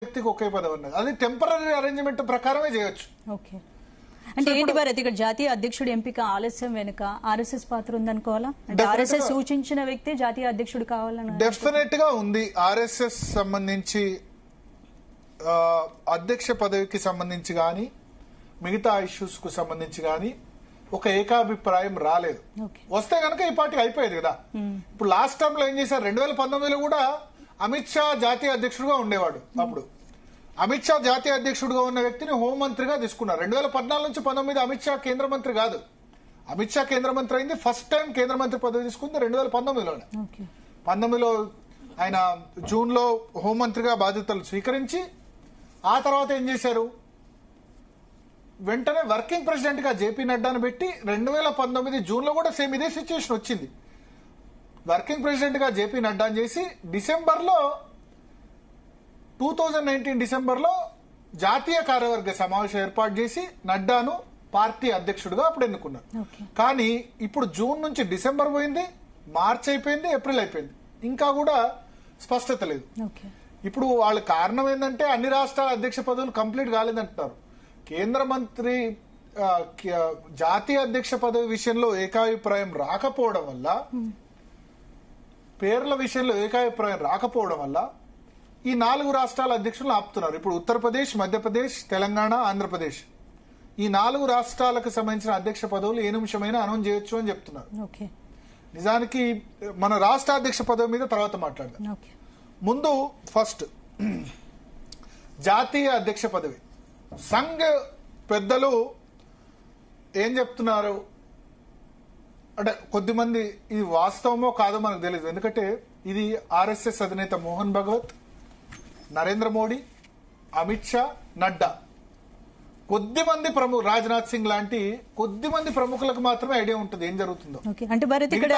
వ్యక్తికి ఒకే పదవి ఉన్నది. అది టెంపరరీ అరేంజ్మెంట్ ప్రకారమే చేయొచ్చు. ఓకే, అంటే ఏంటి భారత్ ఇక్కడ జాతీయ అధ్యక్షుడు ఎంపిక ఆలస్యం వెనుక ఆర్ఎస్ఎస్ పాత్ర ఉందనుకోవాలా? అంటే ఆర్ఎస్ఎస్ సూచించిన వ్యక్తి జాతీయ అధ్యక్షుడు కావాలని డెఫినెట్ గా ఉంది. ఆర్ఎస్ఎస్ సంబంధించి అధ్యక్ష పదవికి సంబంధించి గాని మిగతా ఇష్యూస్ కు సంబంధించి గాని ఒక ఏకాభిప్రాయం రాలేదు. వస్తే గనక ఈ పార్టీ అయిపోయేది కదా. ఇప్పుడు లాస్ట్ టైం లో ఏం చేశారు, 2019లో కూడా అమిత్ షా జాతీయ అధ్యక్షుడుగా ఉండేవాడు. అప్పుడు అమిత్ షా జాతీయ అధ్యక్షుడుగా ఉన్న వ్యక్తిని హోంమంత్రిగా తీసుకున్నారు. 2014 నుంచి 19 అమిత్ షా కేంద్ర మంత్రి కాదు. అమిత్ షా కేంద్ర మంత్రి అయింది ఫస్ట్ టైం కేంద్ర మంత్రి పదవి తీసుకుంది 2019లోనే. 19లో ఆయన జూన్ లో హోంమంత్రిగా బాధ్యతలు స్వీకరించి ఆ తర్వాత ఏం చేశారు, వెంటనే వర్కింగ్ ప్రెసిడెంట్ గా జేపీ నడ్డాను పెట్టి 2019 జూన్ లో కూడా సేమ్ ఇదే సిచ్యువేషన్ వచ్చింది. వర్కింగ్ ప్రెసిడెంట్ గా జేపీ నడ్డాను చేసి 2019 డిసెంబర్లో జాతీయ కార్యవర్గ సమావేశం ఏర్పాటు చేసి నడ్డాను పార్టీ అధ్యక్షుడిగా అప్పుడు ఎన్నుకున్నారు. కానీ ఇప్పుడు జూన్ నుంచి డిసెంబర్ పోయింది, మార్చ్ అయిపోయింది, ఏప్రిల్ అయిపోయింది, ఇంకా కూడా స్పష్టత లేదు. ఇప్పుడు వాళ్ళ కారణం ఏంటంటే అన్ని రాష్ట్రాల అధ్యక్ష పదవులు కంప్లీట్ కాలేదంటున్నారు. కేంద్ర మంత్రి జాతీయ అధ్యక్ష పదవి విషయంలో ఏకాభిప్రాయం రాకపోవడం వల్ల, పేర్ల విషయంలో ఏకాభిప్రాయం రాకపోవడం వల్ల ఈ 4 రాష్ట్రాల అధ్యక్షులను ఆపుతున్నారు. ఇప్పుడు ఉత్తరప్రదేశ్, మధ్యప్రదేశ్, తెలంగాణ, ఆంధ్రప్రదేశ్ ఈ 4 రాష్ట్రాలకు సంబంధించిన అధ్యక్ష పదవులు ఏ నిమిషమైనా అనౌన్స్ చేయొచ్చు అని చెప్తున్నారు. నిజానికి మన రాష్ట్ర అధ్యక్ష పదవి మీద తర్వాత మాట్లాడదాం. ముందు ఫస్ట్ జాతీయ అధ్యక్ష పదవి. సంఘ్ పెద్దలు ఏం చెప్తున్నారు అంటే కొద్దిమంది ఇది వాస్తవమో కాదో మనకు తెలియదు. ఎందుకంటే ఇది ఆర్ఎస్ఎస్ అధినేత మోహన్ భగవత్, నరేంద్ర మోడీ, అమిత్ షా, నడ్డా, కొద్దిమంది రాజ్నాథ్ సింగ్ లాంటి కొద్దిమంది ప్రముఖులకు మాత్రమే ఐడియా ఉంటుంది ఏం జరుగుతుందో. అంటే భారత్ ఇక్కడ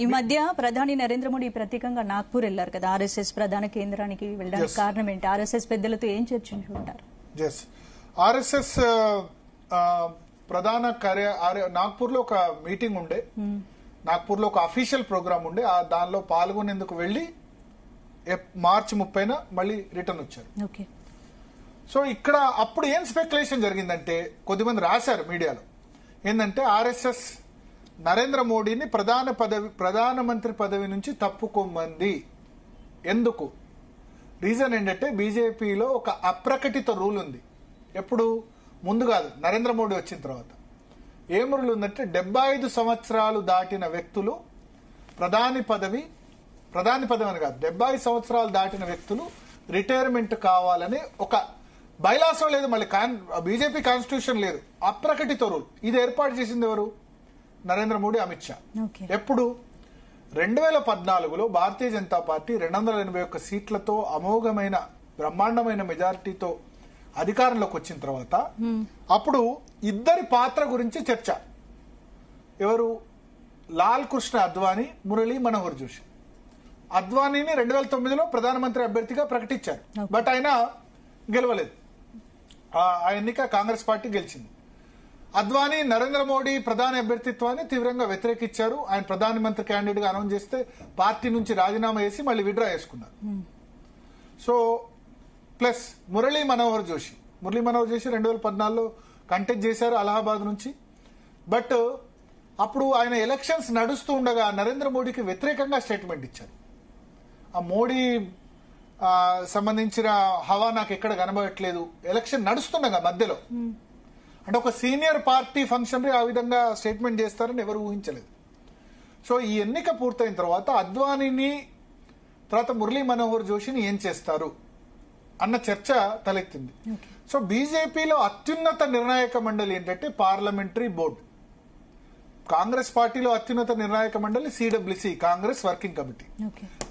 ఈ మధ్య ప్రధాని నరేంద్ర మోడీ ప్రత్యేకంగా నాగ్పూర్ వెళ్లారు కదా ఆర్ఎస్ఎస్ ప్రధాన కేంద్రానికి వెళ్ళడానికి కారణం ఏంటి? ఆర్ఎస్ఎస్ పెద్దలతో ఏం చర్చించుకుంటారు? ఆర్ఎస్ఎస్ ప్రధాన నాగ్పూర్ లో ఒక మీటింగ్ ఉండే, నాగ్పూర్ లో ఒక అఫీషియల్ ప్రోగ్రామ్ ఉండే, దానిలో పాల్గొనేందుకు వెళ్లి మార్చి 30న మళ్ళీ రిటర్న్ వచ్చారు. సో ఇక్కడ అప్పుడు ఏం స్పెక్యులేషన్ జరిగిందంటే కొద్దిమంది రాశారు మీడియాలో ఏంటంటే ఆర్ఎస్ఎస్ నరేంద్ర మోడీని ప్రధానమంత్రి పదవి నుంచి తప్పుకోమంది. ఎందుకు? రీజన్ ఏంటంటే బీజేపీలో ఒక అప్రకటిత రూల్ ఉంది. ఎప్పుడు ముందు కాదు, నరేంద్ర మోడీ వచ్చిన తర్వాత ఏం రూల్ ఉందంటే 75 సంవత్సరాలు దాటిన వ్యక్తులు ప్రధాని పదవి అని కాదు, 75 సంవత్సరాలు దాటిన వ్యక్తులు రిటైర్మెంట్ కావాలని ఒక బైలాసో లేదు, మళ్ళీ బీజేపీ కాన్స్టిట్యూషన్ లేదు, అప్రకటిత రూల్. ఇది ఏర్పాటు చేసింది ఎవరు? నరేంద్ర మోడీ, అమిత్ షా. ఎప్పుడు? 2014లో భారతీయ జనతా పార్టీ 281 సీట్లతో అమోఘమైన బ్రహ్మాండమైన మెజారిటీతో అధికారంలోకి వచ్చిన తర్వాత అప్పుడు ఇద్దరి పాత్ర గురించి చర్చ. ఎవరు? లాల్ కృష్ణ అద్వానీ, మురళీ మనోహర్ జోషి. అద్వానీని 2009లో ప్రధానమంత్రి అభ్యర్థిగా ప్రకటించారు, బట్ ఆయన గెలవలేదు. ఆ ఎన్నిక కాంగ్రెస్ పార్టీ గెలిచింది. అద్వానీ నరేంద్ర మోడీ ప్రధాని అభ్యర్థిత్వాన్ని తీవ్రంగా వ్యతిరేకించారు. ఆయన ప్రధానమంత్రి క్యాండిడేట్ గా అనౌన్స్ చేస్తే పార్టీ నుంచి రాజీనామా చేసి మళ్ళీ విత్డ్రా చేసుకున్నారు. సో ప్లస్ మురళీ మనోహర్ జోషి 2014లో కంటెస్ట్ చేశారు అలహాబాద్ నుంచి. బట్ అప్పుడు ఆయన ఎలక్షన్స్ నడుస్తూ ఉండగా నరేంద్ర మోడీకి వ్యతిరేకంగా స్టేట్మెంట్ ఇచ్చారు. ఆ మోడీ సంబంధించిన హవా నాకు ఎక్కడ కనబడట్లేదు ఎలక్షన్ నడుస్తుండగా మధ్యలో. అంటే ఒక సీనియర్ పార్టీ ఫంక్షన్ ఆ విధంగా స్టేట్మెంట్ చేస్తారని ఎవరు ఊహించలేదు. సో ఈ ఎన్నిక పూర్తయిన తర్వాత అద్వానీని తర్వాత మురళీ మనోహర్ జోషిని ఏం చేస్తారు అన్న చర్చ తలెత్తింది. సో బీజేపీలో అత్యున్నత నిర్ణాయక మండలి ఏంటంటే పార్లమెంటరీ బోర్డు. కాంగ్రెస్ పార్టీలో అత్యున్నత నిర్ణాయక మండలి CWC, Congress working committee.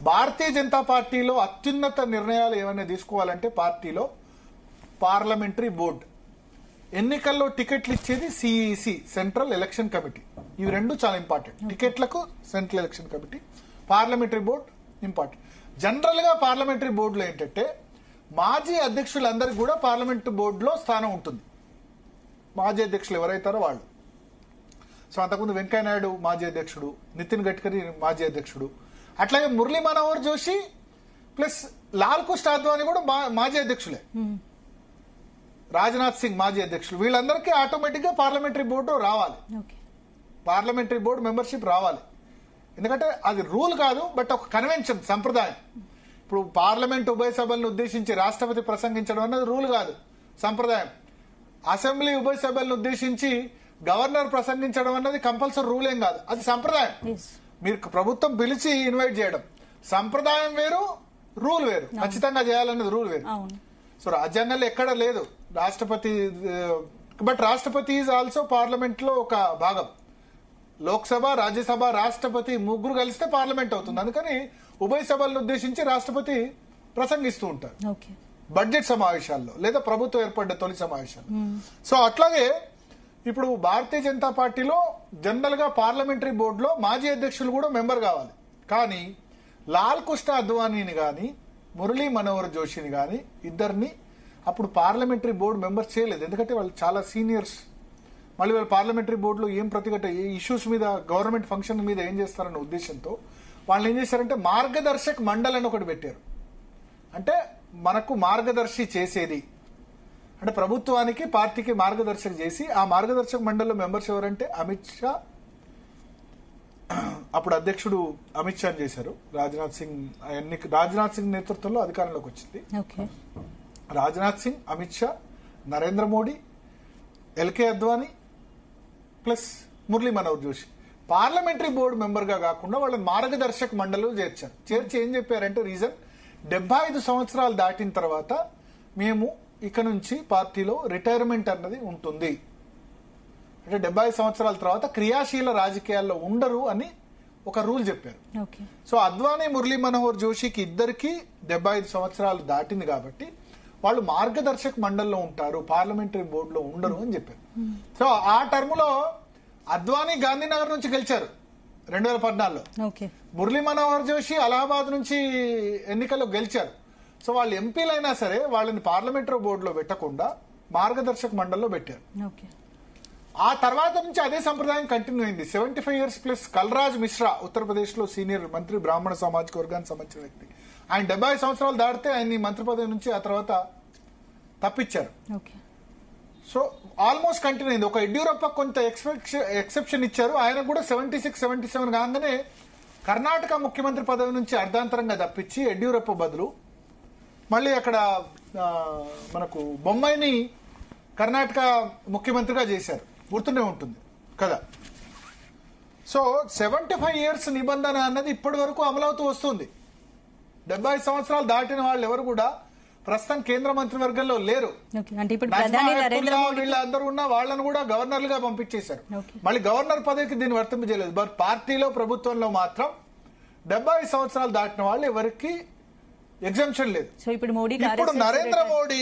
Bharatiya Janata పార్టీలో అత్యున్నత నిర్ణయాలు ఏమైనా తీసుకోవాలంటే పార్టీలో పార్లమెంటరీ బోర్డు. ఎన్నికల్లో టికెట్లు ఇచ్చేది సిఈసి, సెంట్రల్ ఎలక్షన్ కమిటీ. ఇవి రెండు చాలా ఇంపార్టెంట్. టికెట్లకు central election committee, parliamentary board important. General గా పార్లమెంటరీ బోర్డులో ఏంటంటే మాజీ అధ్యక్షులందరికీ కూడా పార్లమెంట్ బోర్డులో స్థానం ఉంటుంది. మాజీ అధ్యక్షులు ఎవరైతారో వాళ్ళు. సో అంతకుముందు వెంకయ్యనాయుడు మాజీ అధ్యక్షుడు, నితిన్ గడ్కరీ మాజీ అధ్యక్షుడు, అట్లాగే మురళీ మనోహర్ జోషి ప్లస్ లాల్ కృష్ణ అద్వానీ కూడా మాజీ అధ్యక్షులే, రాజ్నాథ్ సింగ్ మాజీ అధ్యక్షులు. వీళ్ళందరికీ ఆటోమేటిక్ గా పార్లమెంటరీ బోర్డు రావాలి, పార్లమెంటరీ బోర్డు మెంబర్షిప్ రావాలి. ఎందుకంటే అది రూల్ కాదు, బట్ ఒక కన్వెన్షన్, సంప్రదాయం. ఇప్పుడు పార్లమెంట్ ఉభయ సభలను ఉద్దేశించి రాష్ట్రపతి ప్రసంగించడం అన్నది రూల్ కాదు, సంప్రదాయం. అసెంబ్లీ ఉభయ సభలను ఉద్దేశించి గవర్నర్ ప్రసంగించడం అన్నది కంపల్సరీ రూల్ ఏం కాదు, అది సంప్రదాయం. మీరు ప్రభుత్వం పిలిచి ఇన్వైట్ చేయడం సంప్రదాయం వేరు, రూల్ వేరు. ఖచ్చితంగా చేయాలన్నది రూల్ వేరు. సో రాజ్యాంగంలో ఎక్కడ లేదు రాష్ట్రపతి, బట్ రాష్ట్రపతి ఈజ్ ఆల్సో పార్లమెంట్ లో ఒక భాగం. లోక్సభ, రాజ్యసభ, రాష్ట్రపతి ముగ్గురు కలిస్తే పార్లమెంట్ అవుతుంది. అందుకని ఉభయ సభలను ఉద్దేశించి రాష్ట్రపతి ప్రసంగిస్తూ ఉంటారు బడ్జెట్ సమావేశాల్లో లేదా ప్రభుత్వం ఏర్పడ్డ తొలి సమావేశాల్లో. సో అట్లాగే ఇప్పుడు భారతీయ జనతా పార్టీలో జనరల్ గా పార్లమెంటరీ బోర్డులో మాజీ అధ్యక్షులు కూడా మెంబర్ కావాలి. కానీ లాల్ కృష్ణ అద్వానీని గాని మురళీ మనోహర్ జోషిని గాని ఇద్దరిని అప్పుడు పార్లమెంటరీ బోర్డు మెంబర్స్ చేయలేదు. ఎందుకంటే వాళ్ళు చాలా సీనియర్స్. మళ్ళీ వాళ్ళు పార్లమెంటరీ బోర్డులో ఏం ప్రతిఘట ఏ ఇష్యూస్ మీద, గవర్నమెంట్ ఫంక్షన్ మీద ఏం చేస్తారన్న ఉద్దేశంతో వాళ్ళు ఏం చేశారంటే మార్గదర్శక్ మండల్ అని ఒకటి పెట్టారు. అంటే మనకు మార్గదర్శి చేసేది, అంటే ప్రభుత్వానికి పార్టీకి మార్గదర్శక చేసి, ఆ మార్గదర్శక మండలిలో మెంబర్స్ ఎవరంటే అమిత్ షా, అప్పుడు అధ్యక్షుడు అమిత్ షా చేశారు. రాజ్నాథ్ సింగ్ నేతృత్వంలో అధికారంలోకి వచ్చింది. Rajnath Singh, Amit Shah, Narendra Modi, LK Advani plus Murali Manohar Joshi parliamentary board member గా కాకుండా వాళ్ళని మార్గదర్శక మండలిలో చేర్చారు. చేర్చి ఏం చెప్పారంటే రీజన్ 75 సంవత్సరాలు దాటిన తర్వాత మేము ఇక నుంచి పార్టీలో రిటైర్మెంట్ అన్నది ఉంటుంది, అంటే 75 సంవత్సరాల తర్వాత క్రియాశీల రాజకీయాల్లో ఉండరు అని ఒక రూల్ చెప్పారు. సో అద్వానీ, మురళీ మనోహర్ జోషికి ఇద్దరికి 75 సంవత్సరాలు దాటింది కాబట్టి వాళ్ళు మార్గదర్శక మండలిలో ఉంటారు, పార్లమెంటరీ బోర్డులో ఉండరు అని చెప్పారు. సో ఆ టర్మ్ లో అద్వానీ గాంధీనగర్ నుంచి గెలిచారు 2014లో. మురళీ మనోహర్ జోషి అలహాబాద్ నుంచి ఎన్నికల్లో గెలిచారు. సో వాళ్ళు ఎంపీలైనా సరే వాళ్ళని పార్లమెంటరీ బోర్డులో పెట్టకుండా మార్గదర్శక మండలిలో పెట్టారు. ఆ తర్వాత నుంచి అదే సంప్రదాయం కంటిన్యూ అయింది. 75 ఇయర్స్ ప్లస్ కల్రాజ్ మిశ్రా, ఉత్తరప్రదేశ్ లో సీనియర్ మంత్రి, బ్రాహ్మణ సామాజిక వర్గానికి సంబంధించిన వ్యక్తి. ఆయన 75 సంవత్సరాలు దాటితే ఆయన్ని మంత్రి పదవి నుంచి ఆ తర్వాత తప్పించారు. సో ఆల్మోస్ట్ కంటిన్యూ అయింది. ఒక యడ్యూరప్ప కొంత ఎక్సెప్షన్ ఇచ్చారు, ఆయన కూడా 76, 77 కాగానే కర్ణాటక ముఖ్యమంత్రి పదవి నుంచి అర్ధాంతరంగా తప్పించి యడ్యూరప్ప బదులు మళ్ళీ అక్కడ మనకు బొమ్మాయిని కర్ణాటక ముఖ్యమంత్రిగా చేశారు, గుర్తుండే ఉంటుంది కదా. సో 75 ఇయర్స్ నిబంధన అన్నది ఇప్పటి వరకు అమలవుతూ వస్తుంది. 75 సంవత్సరాలు దాటిన వాళ్ళు ఎవరు కూడా ప్రస్తుతం కేంద్ర మంత్రివర్గంలో లేరు. వీళ్ళందరూ ఉన్న వాళ్ళను కూడా గవర్నర్లుగా పంపించేశారు. మళ్ళీ గవర్నర్ పదవికి దీన్ని వర్తింపజేయలేదు. బట్ పార్టీలో, ప్రభుత్వంలో మాత్రం 75 సంవత్సరాలు దాటిన వాళ్ళు ఎవరికి ఎగ్జంప్షన్ లేదు. సో ఇప్పుడు నరేంద్ర మోడీ